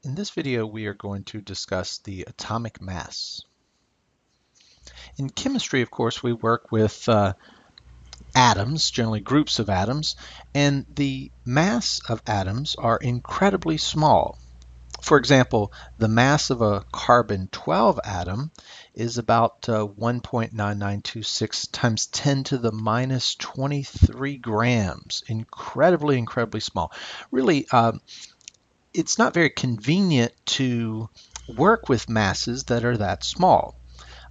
In this video, we are going to discuss the atomic mass. In chemistry, of course, we work with atoms, generally groups of atoms, and the mass of atoms are incredibly small. For example, the mass of a carbon-12 atom is about 1.9926 times 10 to the minus 23 grams. Incredibly small. Really, it's not very convenient to work with masses that are that small.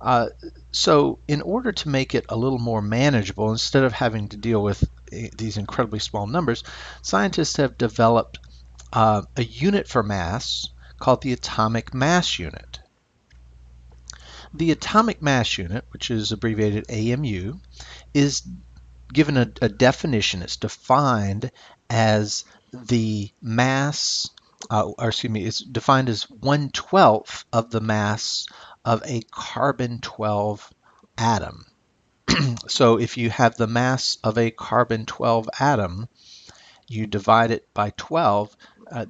Uh, so in order to make it a little more manageable, instead of having to deal with these incredibly small numbers, scientists have developed a unit for mass called the atomic mass unit. The atomic mass unit, which is abbreviated AMU, is given a definition. It's defined as the mass, or excuse me, it's defined as 1/12 of the mass of a carbon-12 atom. So if you have the mass of a carbon-12 atom, you divide it by 12,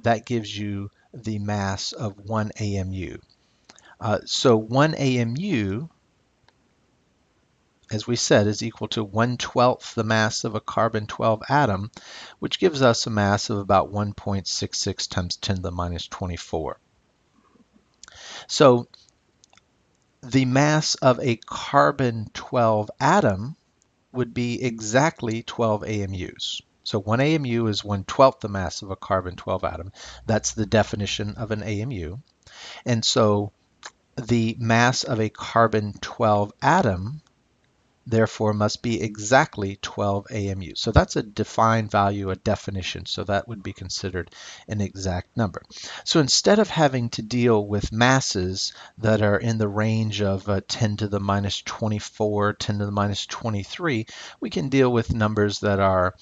that gives you the mass of 1 AMU. So 1 AMU, as we said, is equal to 1/12 the mass of a carbon-12 atom, which gives us a mass of about 1.66 times 10 to the minus 24. So the mass of a carbon-12 atom would be exactly 12 AMUs. So 1 AMU is 1/12 the mass of a carbon-12 atom. That's the definition of an AMU. And so the mass of a carbon-12 atom therefore must be exactly 12 AMU. So that's a defined value, a definition. So that would be considered an exact number. So instead of having to deal with masses that are in the range of 10 to the minus 24, 10 to the minus 23, we can deal with numbers that are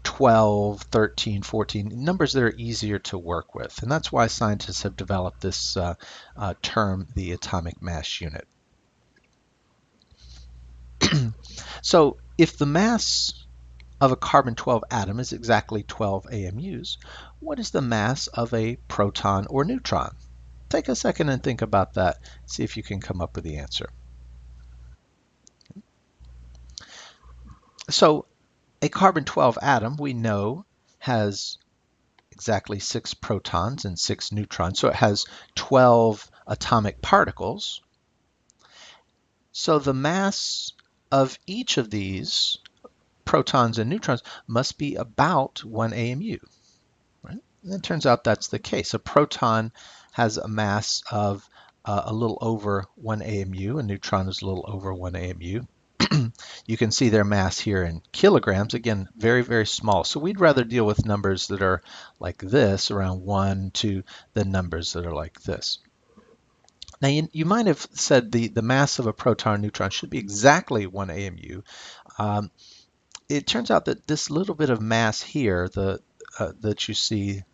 12, 13, 14, numbers that are easier to work with. And that's why scientists have developed this term, the atomic mass unit. So if the mass of a carbon-12 atom is exactly 12 AMUs, what is the mass of a proton or neutron? Take a second and think about that. See if you can come up with the answer. So a carbon-12 atom, we know, has exactly 6 protons and 6 neutrons. So it has 12 atomic particles. So the mass of each of these protons and neutrons must be about 1 AMU. Right? And it turns out that's the case. A proton has a mass of a little over 1 AMU. A neutron is a little over 1 AMU. You can see their mass here in kilograms. Again, very small. So we'd rather deal with numbers that are like this, around 1, to the numbers that are like this. Now, you might have said the mass of a proton or neutron should be exactly 1 AMU. It turns out that this little bit of mass here, that you see,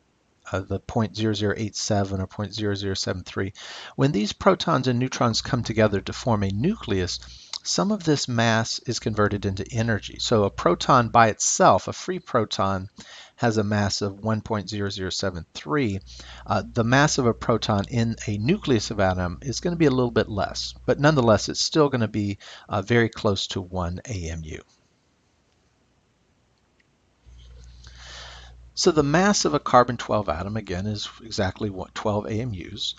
the 0.0087 or 0.0073, when these protons and neutrons come together to form a nucleus, some of this mass is converted into energy. So a proton by itself, a free proton, has a mass of 1.0073. The mass of a proton in a nucleus of atom is going to be a little bit less, but nonetheless, it's still going to be very close to 1 AMU. So the mass of a carbon-12 atom, again, is exactly 12 AMUs.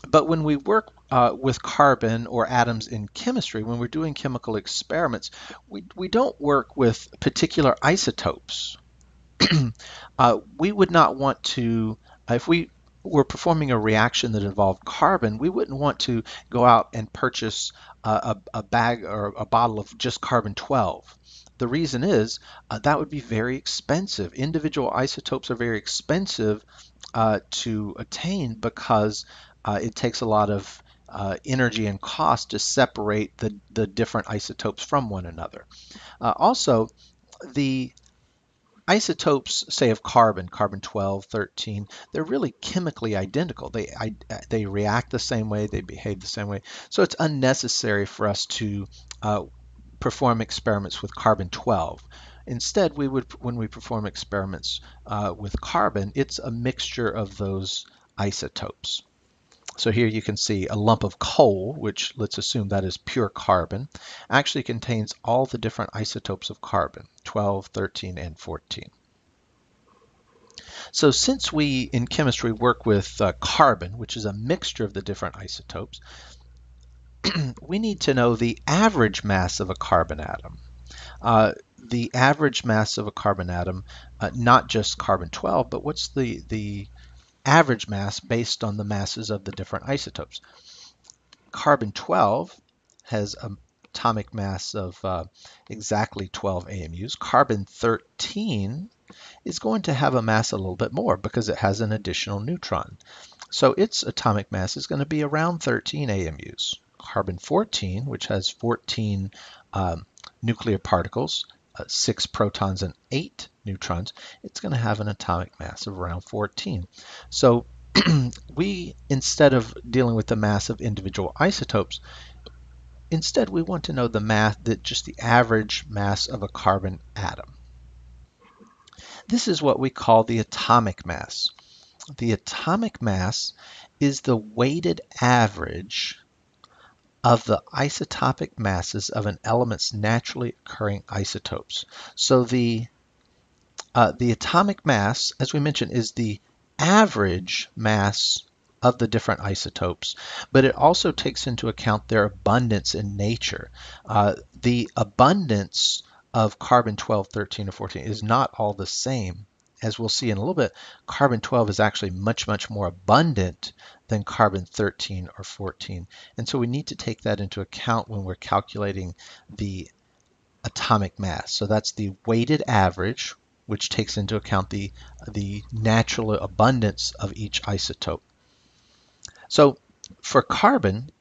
But when we work with carbon or atoms in chemistry, when we're doing chemical experiments, we don't work with particular isotopes. We would not want to, if we were performing a reaction that involved carbon, we wouldn't want to go out and purchase a bag or a bottle of just carbon-12. The reason is that would be very expensive. Individual isotopes are very expensive to attain because it takes a lot of energy and cost to separate the different isotopes from one another. Also, the isotopes, say of carbon, carbon-12, 13, they're really chemically identical. They react the same way, they behave the same way. So it's unnecessary for us to perform experiments with carbon-12. Instead, when we perform experiments with carbon, it's a mixture of those isotopes. So here you can see a lump of coal, which let's assume that is pure carbon, actually contains all the different isotopes of carbon, 12, 13, and 14. So since we in chemistry work with carbon, which is a mixture of the different isotopes, we need to know the average mass of a carbon atom. The average mass of a carbon atom, not just carbon-12, but what's the average mass based on the masses of the different isotopes. Carbon-12 has an atomic mass of exactly 12 AMUs. Carbon-13 is going to have a mass a little bit more because it has an additional neutron. So its atomic mass is going to be around 13 AMUs. Carbon-14, which has 14 nuclear particles, 6 protons and 8 neutrons, it's going to have an atomic mass of around 14. So we, instead of dealing with the mass of individual isotopes, instead we want to know the mass, just the average mass of a carbon atom. This is what we call the atomic mass. The atomic mass is the weighted average of the isotopic masses of an element's naturally occurring isotopes. So the atomic mass, as we mentioned, is the average mass of the different isotopes, but it also takes into account their abundance in nature. The abundance of carbon-12, 13, or 14 is not all the same. As we'll see in a little bit, carbon-12 is actually much, much more abundant than carbon-13 or 14. And so we need to take that into account when we're calculating the atomic mass. So that's the weighted average, which takes into account the natural abundance of each isotope. So for carbon,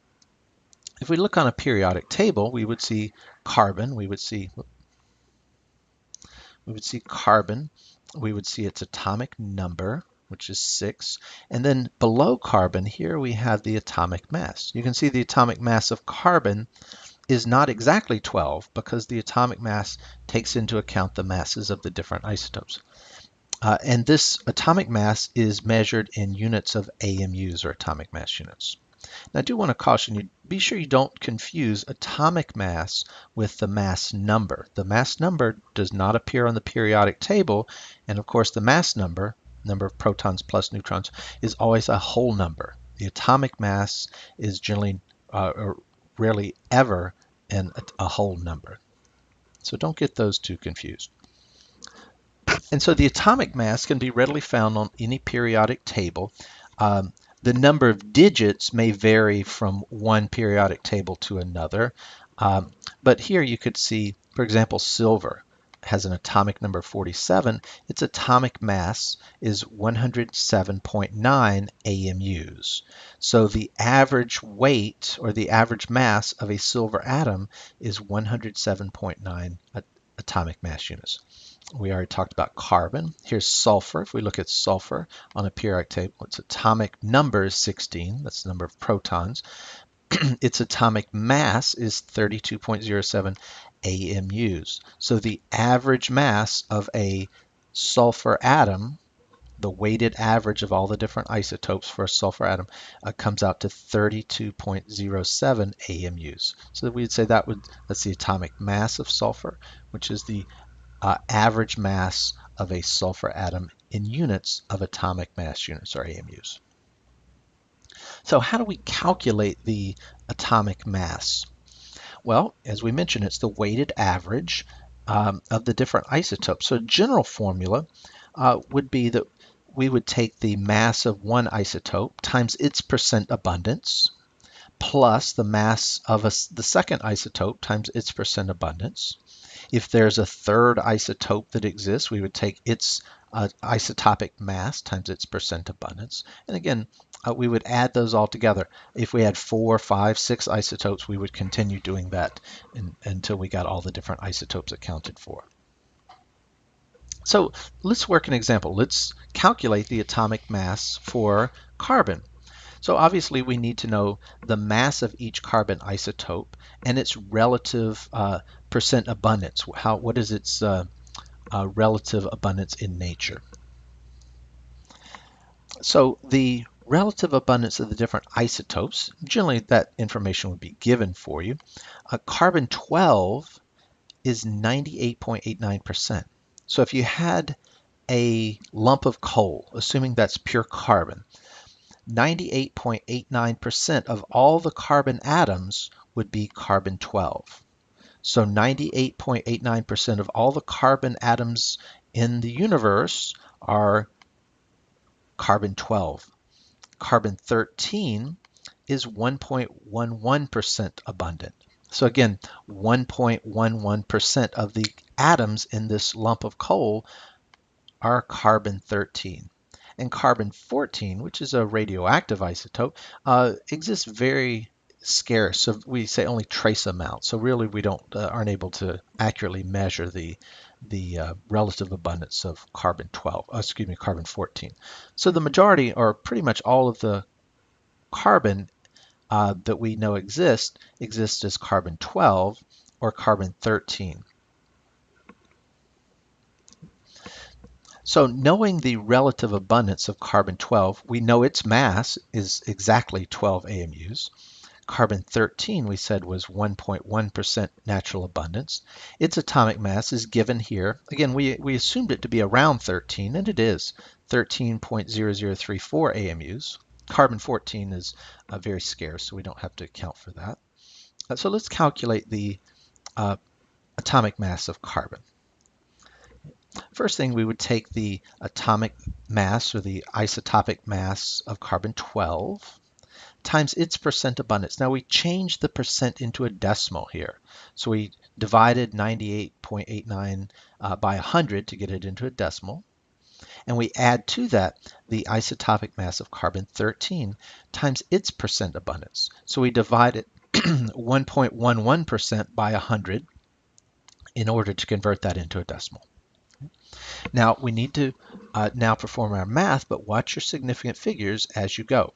if we look on a periodic table, we would see carbon, we would see carbon, we would see its atomic number, which is 6, and then below carbon, here we have the atomic mass. You can see the atomic mass of carbon is not exactly 12 because the atomic mass takes into account the masses of the different isotopes. And this atomic mass is measured in units of AMUs, or atomic mass units. Now I do want to caution you, be sure you don't confuse atomic mass with the mass number. The mass number does not appear on the periodic table, and of course the mass number, number of protons plus neutrons, is always a whole number. The atomic mass is generally or rarely ever a whole number. So don't get those two confused. And so the atomic mass can be readily found on any periodic table. The number of digits may vary from one periodic table to another. But here you could see, for example, silver has an atomic number 47. Its atomic mass is 107.9 AMUs. So the average weight, or the average mass of a silver atom, is 107.9 atomic mass units. We already talked about carbon. Here's sulfur. If we look at sulfur on a periodic table, its atomic number is 16. That's the number of protons. Its atomic mass is 32.07 AMUs. So the average mass of a sulfur atom, the weighted average of all the different isotopes for a sulfur atom, comes out to 32.07 AMUs. So we'd say that's the atomic mass of sulfur, which is the average mass of a sulfur atom in units of atomic mass units, or AMUs. So how do we calculate the atomic mass? Well, as we mentioned, it's the weighted average of the different isotopes. So a general formula would be that we would take the mass of one isotope times its percent abundance plus the mass of the second isotope times its percent abundance. If there's a third isotope that exists, we would take its isotopic mass times its percent abundance. And again, we would add those all together. If we had 4, 5, 6 isotopes, we would continue doing that until we got all the different isotopes accounted for. So let's work an example. Let's calculate the atomic mass for carbon. So obviously we need to know the mass of each carbon isotope and its relative percent abundance. What is its relative abundance in nature. So the relative abundance of the different isotopes, generally that information would be given for you. Carbon-12 is 98.89%. So if you had a lump of coal, assuming that's pure carbon, 98.89% of all the carbon atoms would be carbon-12. So 98.89% of all the carbon atoms in the universe are carbon-12. Carbon-13 is 1.11% abundant. So again, 1.11% of the atoms in this lump of coal are carbon-13. And carbon-14, which is a radioactive isotope, exists very scarce. So we say only trace amounts. So really, we aren't able to accurately measure the relative abundance of carbon-14. So the majority, or pretty much all of the carbon that we know exists as carbon-12 or carbon-13. So knowing the relative abundance of carbon-12, we know its mass is exactly 12 AMUs. Carbon-13 we said was 1.1% natural abundance. Its atomic mass is given here. Again, we assumed it to be around 13, and it is 13.0034 AMUs. Carbon-14 is very scarce, so we don't have to account for that. So let's calculate the atomic mass of carbon. First thing, we would take the atomic mass or the isotopic mass of carbon-12 times its percent abundance. Now we changed the percent into a decimal here. So we divided 98.89 by 100 to get it into a decimal. And we add to that the isotopic mass of carbon-13 times its percent abundance. So we divided 1.11% by 100 in order to convert that into a decimal. Now we need to now perform our math, but watch your significant figures as you go.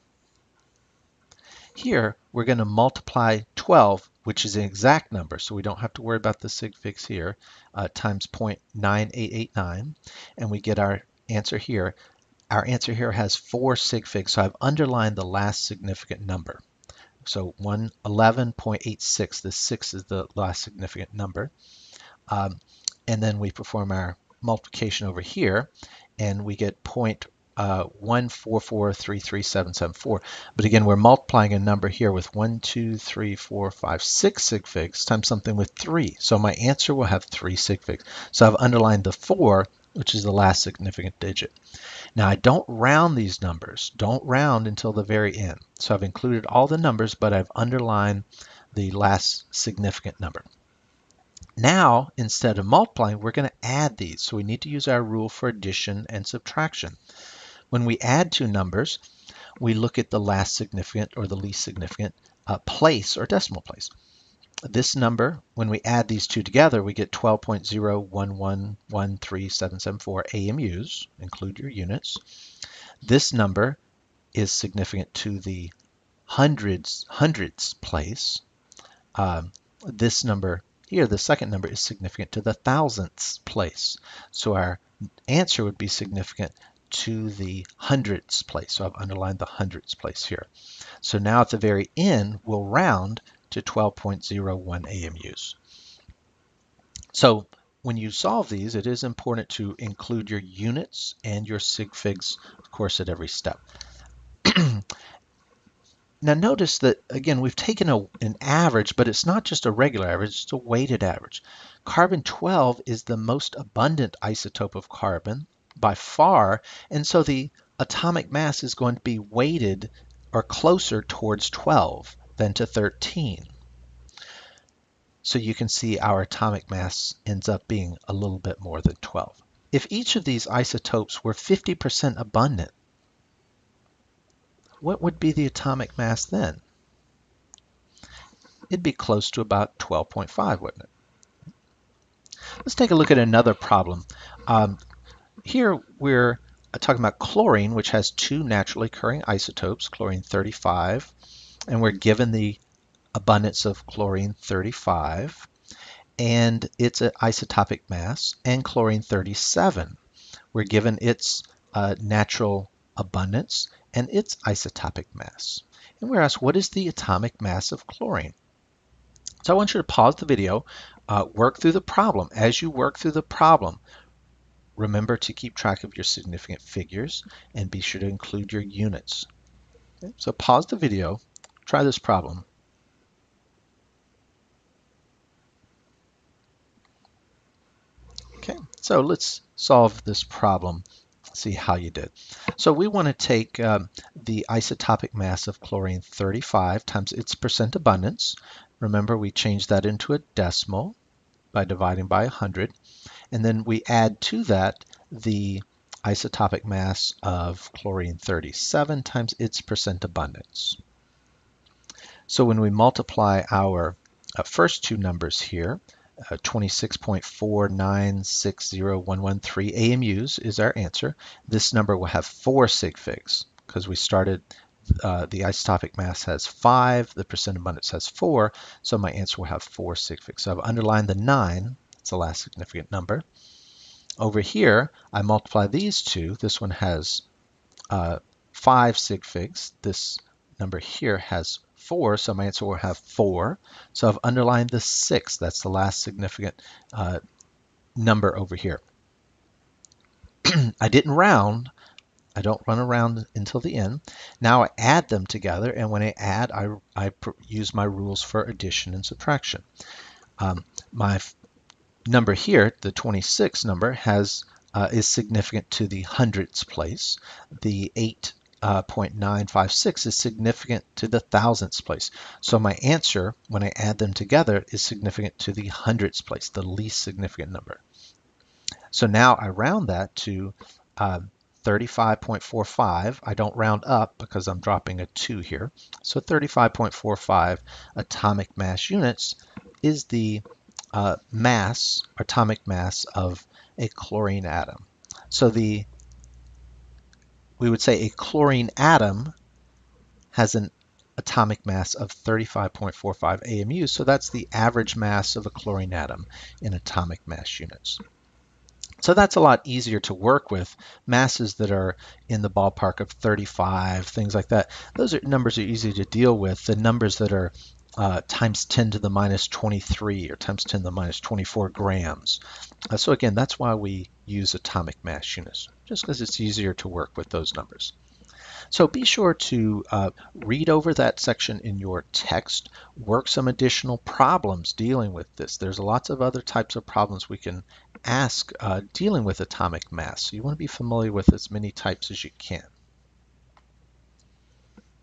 Here we're going to multiply 12, which is an exact number, so we don't have to worry about the sig figs here, times 0.9889, and we get our answer here. Our answer here has 4 sig figs, so I've underlined the last significant number. So 111.86, the 6 is the last significant number. And then we perform our multiplication over here, and we get 0.144337774. But again, we're multiplying a number here with 1, 2, 3, 4, 5, 6 sig figs times something with 3. So my answer will have 3 sig figs. So I've underlined the 4, which is the last significant digit. Now I don't round these numbers. Don't round until the very end. So I've included all the numbers, but I've underlined the last significant number. Now, instead of multiplying, we're going to add these. So we need to use our rule for addition and subtraction. When we add two numbers, we look at the last significant or the least significant place or decimal place. This number, when we add these two together, we get 12.011137774 AMUs, include your units. This number is significant to the hundreds place. This number here, the second number, is significant to the thousandths place. So our answer would be significant to the hundredths place. So I've underlined the hundredths place here. So now at the very end, we'll round to 12.01 AMUs. So when you solve these, it is important to include your units and your sig figs, of course, at every step. Now notice that, again, we've taken an average, but it's not just a regular average, it's a weighted average. Carbon-12 is the most abundant isotope of carbon by far, and so the atomic mass is going to be weighted or closer towards 12 than to 13. So you can see our atomic mass ends up being a little bit more than 12. If each of these isotopes were 50% abundant, what would be the atomic mass then? It'd be close to about 12.5, wouldn't it? Let's take a look at another problem. Here we're talking about chlorine, which has two naturally occurring isotopes, chlorine-35, and we're given the abundance of chlorine-35. and its isotopic mass, and chlorine-37. We're given its natural abundance and its isotopic mass. And we're asked, what is the atomic mass of chlorine? So I want you to pause the video, work through the problem. As you work through the problem, remember to keep track of your significant figures and be sure to include your units. Okay, so pause the video, try this problem. Okay, so let's solve this problem, see how you did. So we want to take the isotopic mass of chlorine-35 times its percent abundance. Remember, we changed that into a decimal by dividing by 100. And then we add to that the isotopic mass of chlorine-37 times its percent abundance. So when we multiply our first two numbers here, 26.4960113 AMUs is our answer. This number will have 4 sig figs because we started, the isotopic mass has 5, the percent abundance has 4, so my answer will have 4 sig figs. So I've underlined the 9, it's the last significant number. Over here, I multiply these two. This one has 5 sig figs. This number here has 4, so my answer will have 4. So I've underlined the 6. That's the last significant number over here. I didn't round. I don't run around until the end. Now I add them together, and when I add, I use my rules for addition and subtraction. My number here, the 26 number, is significant to the hundredths place. The 8.956 is significant to the thousandths place. So my answer, when I add them together, is significant to the hundredths place, the least significant number. So now I round that to 35.45. I don't round up because I'm dropping a 2 here. So 35.45 atomic mass units is the atomic mass of a chlorine atom. So we would say a chlorine atom has an atomic mass of 35.45 AMU, so that's the average mass of a chlorine atom in atomic mass units. So that's a lot easier to work with. Masses that are in the ballpark of 35, things like that, those numbers are easy to deal with. The numbers that are times 10 to the minus 23 or times 10 to the minus 24 grams. So again, that's why we use atomic mass units, just because it's easier to work with those numbers. So be sure to read over that section in your text, work some additional problems dealing with this. There's lots of other types of problems we can ask dealing with atomic mass. So you want to be familiar with as many types as you can.